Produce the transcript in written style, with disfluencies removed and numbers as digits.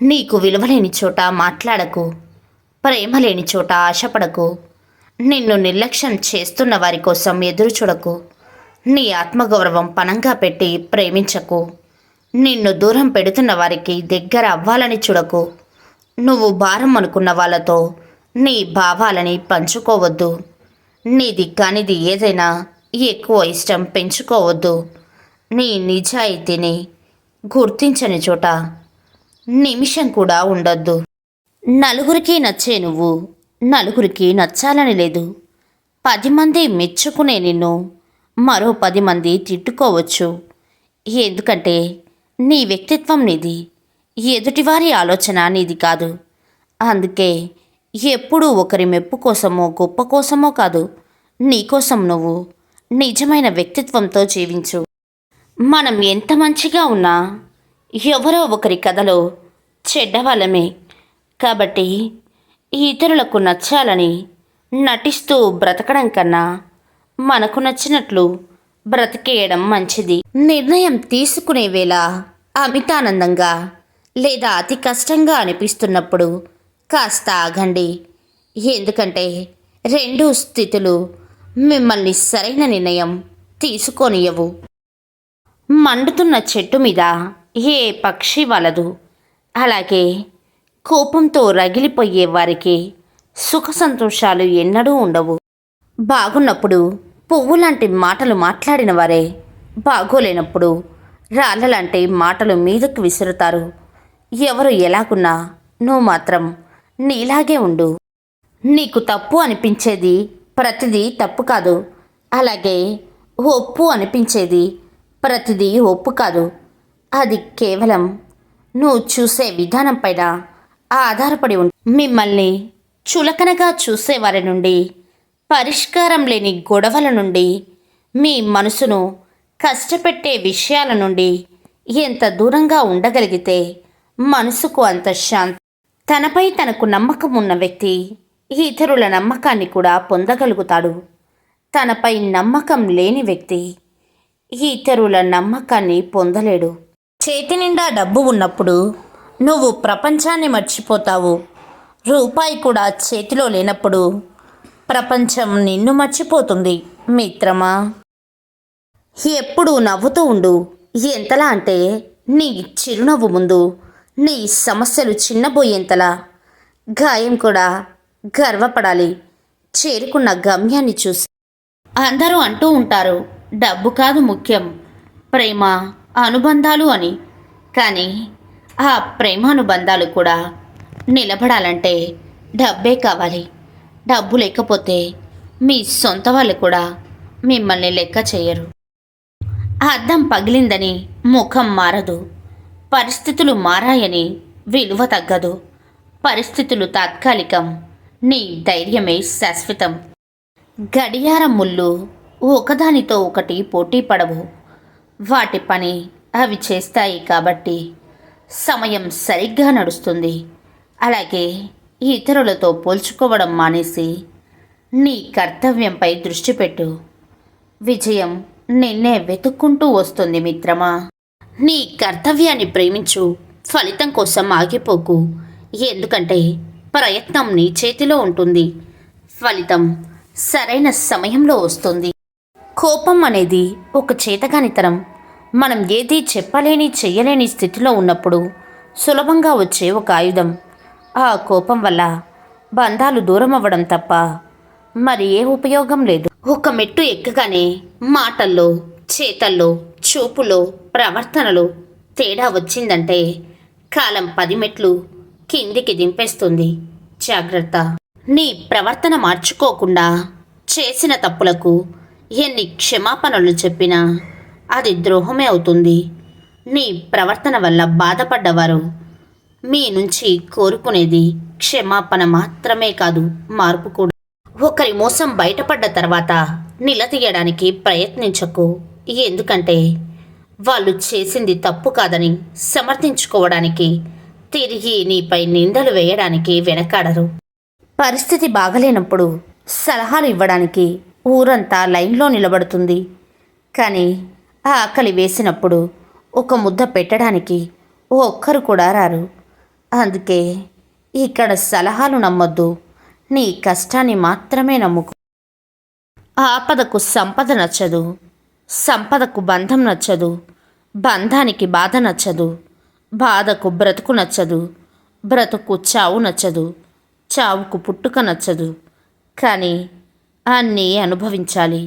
నీకు విలువలేని చోట మాట్లాడకు, ప్రేమ లేని చోట ఆశపడకు, నిన్ను నిర్లక్ష్యం చేస్తున్న వారి కోసం ఎదురు చూడకు, నీ ఆత్మగౌరవం పణంగా పెట్టి ప్రేమించకు, నిన్ను దూరం పెడుతున్న వారికి దగ్గర అవ్వాలని చూడకు, నువ్వు భారం అనుకున్న వాళ్ళతో నీ భావాలని పంచుకోవద్దు, నీది కానిది ఏదైనా ఎక్కువ ఇష్టం పెంచుకోవద్దు, నీ నిజాయితీని గుర్తించని చోట నిమిషం కూడా ఉండొద్దు. నలుగురికి నచ్చే నువ్వు నలుగురికి నచ్చాలని లేదు. 10 మంది మెచ్చుకునే నిన్ను మరో 10 మంది తిట్టుకోవచ్చు. ఎందుకంటే నీ వ్యక్తిత్వం నీది, ఎదుటివారి ఆలోచన నీది కాదు. అందుకే ఎప్పుడూ ఒకరి మెప్పు కోసమో గొప్ప కోసమో కాదు, నీకోసం నువ్వు నిజమైన వ్యక్తిత్వంతో జీవించు. మనం ఎంత మంచిగా ఉన్నా ఎవరో ఒకరి కథలో చెడ్డవాళ్ళమే. కాబట్టి ఇతరులకు నచ్చాలని నటిస్తూ బ్రతకడం కన్నా మనకు నచ్చినట్లు బ్రతికేయడం మంచిది. నిర్ణయం తీసుకునే వేళ అమితానందంగా లేదా అతి కష్టంగా అనిపిస్తున్నప్పుడు కాస్త ఆగండి. ఎందుకంటే రెండు స్థితులు మిమ్మల్ని సరైన నిర్ణయం తీసుకోనియవు. మండుతున్న చెట్టు మీద ఏ పక్షి వలదు. అలాగే కోపంతో రగిలిపోయే వారికి సుఖ సంతోషాలు ఎన్నడూ ఉండవు. బాగున్నప్పుడు పువ్వు లాంటి మాటలు మాట్లాడిన వారే బాగోలేనప్పుడు రాళ్ళ లాంటి మాటలు మీదకు విసురుతారు. ఎవరు ఎలాగున్నా నువ్వు మాత్రం నీలాగే ఉండు. నీకు తప్పు అనిపించేది ప్రతిదీ తప్పు కాదు. అలాగే ఒప్పు అనిపించేది ప్రతిదీ ఒప్పు కాదు. అది కేవలం నువ్వు చూసే విధానం పైన ఆధారపడి మిమ్మల్ని చులకనగా చూసేవారి నుండి, పరిష్కారం లేని గొడవల నుండి, మీ మనసును కష్టపెట్టే విషయాల నుండి ఎంత దూరంగా ఉండగలిగితే మనసుకు అంత శాంతి. తనపై తనకు నమ్మకం ఉన్న వ్యక్తి ఇతరుల నమ్మకాన్ని కూడా పొందగలుగుతాడు. తనపై నమ్మకం లేని వ్యక్తి ఇతరుల నమ్మకాన్ని పొందలేడు. చేతి నిండా డబ్బు ఉన్నప్పుడు నువ్వు ప్రపంచాన్ని మర్చిపోతావు. రూపాయి కూడా చేతిలో లేనప్పుడు ప్రపంచం నిన్ను మర్చిపోతుంది. మిత్రమా, ఎప్పుడూ నవ్వుతూ ఉండు. ఎంతలా అంటే నీ చిరునవ్వు ముందు నీ సమస్యలు చిన్నబోయేంతలా. గాయం కూడా గర్వపడాలి చేరుకున్న గమ్యాన్ని చూసి. అందరూ అంటూ ఉంటారు, డబ్బు కాదు ముఖ్యం, ప్రేమ అనుబంధాలు అని. కానీ ఆ ప్రేమానుబంధాలు కూడా నిలబడాలంటే డబ్బే కావాలి. డబ్బు లేకపోతే మీ సొంత వాళ్ళు కూడా మిమ్మల్ని లెక్క చేయరు. అద్దం పగిలిందని ముఖం మారదు. పరిస్థితులు మారాయని విలువ తగ్గదు. పరిస్థితులు తాత్కాలికం, నీ ధైర్యమే శాశ్వతం. గడియారం ముళ్ళు ఒకదానితో ఒకటి పోటీ పడవు. వాటి పని అవి చేస్తాయి కాబట్టి సమయం సరిగ్గా నడుస్తుంది. అలాగే ఇతరులతో పోల్చుకోవడం మానేసి నీ కర్తవ్యంపై దృష్టి పెట్టు. విజయం నిన్నే వెతుక్కుంటూ వస్తుంది మిత్రమా. నీ కర్తవ్యాన్ని ప్రేమించు. ఫలితం కోసం ఆగిపోకు. ఎందుకంటే ప్రయత్నం నీ చేతిలో ఉంటుంది. ఫలితం సరైన సమయంలో వస్తుంది. కోపం అనేది ఒక చేతగానితనం. మనం ఏదీ చెప్పలేని చెయ్యలేని స్థితిలో ఉన్నప్పుడు సులభంగా వచ్చే ఒక ఆయుధం. ఆ కోపం వల్ల బంధాలు దూరం అవ్వడం తప్ప మరి ఏ ఉపయోగం లేదు. ఒక మెట్టు ఎక్కగానే మాటల్లో, చేతల్లో, చూపులో, ప్రవర్తనలో తేడా వచ్చిందంటే కాలం 10 మెట్లు కిందికి దింపేస్తుంది. జాగ్రత్త. నీ ప్రవర్తన మార్చుకోకుండా చేసిన తప్పులకు ఎన్ని క్షమాపణలు చెప్పినా అది ద్రోహమే అవుతుంది. నీ ప్రవర్తన వల్ల బాధపడ్డవారు మీ నుంచి కోరుకునేది క్షమాపణ మాత్రమే కాదు, మార్పు కూడా. ఒకరి మోసం బయటపడ్డ తర్వాత నిలదీయడానికి ప్రయత్నించకు. ఎందుకంటే వాళ్ళు చేసింది తప్పు కాదని సమర్థించుకోవడానికి, తిరిగి నీపై నిందలు వేయడానికి వెనకాడరు. పరిస్థితి బాగలేనప్పుడు సలహాలు ఇవ్వడానికి ఊరంతా లైన్లో నిలబడుతుంది. కానీ ఆకలి వేసినప్పుడు ఒక ముద్ద పెట్టడానికి ఒక్కరు కూడా రారు. అందుకే ఇక్కడ సలహాలు నమ్మొద్దు, నీ కష్టాన్ని మాత్రమే నమ్ముకో. ఆపదకు సంపద నచ్చదు, సంపదకు బంధం నచ్చదు, బంధానికి బాధ నచ్చదు, బాధకు బ్రతుకు నచ్చదు, బ్రతుకు చావు నచ్చదు, చావుకు పుట్టుక నచ్చదు. కానీ అన్నీ అనుభవించాలి.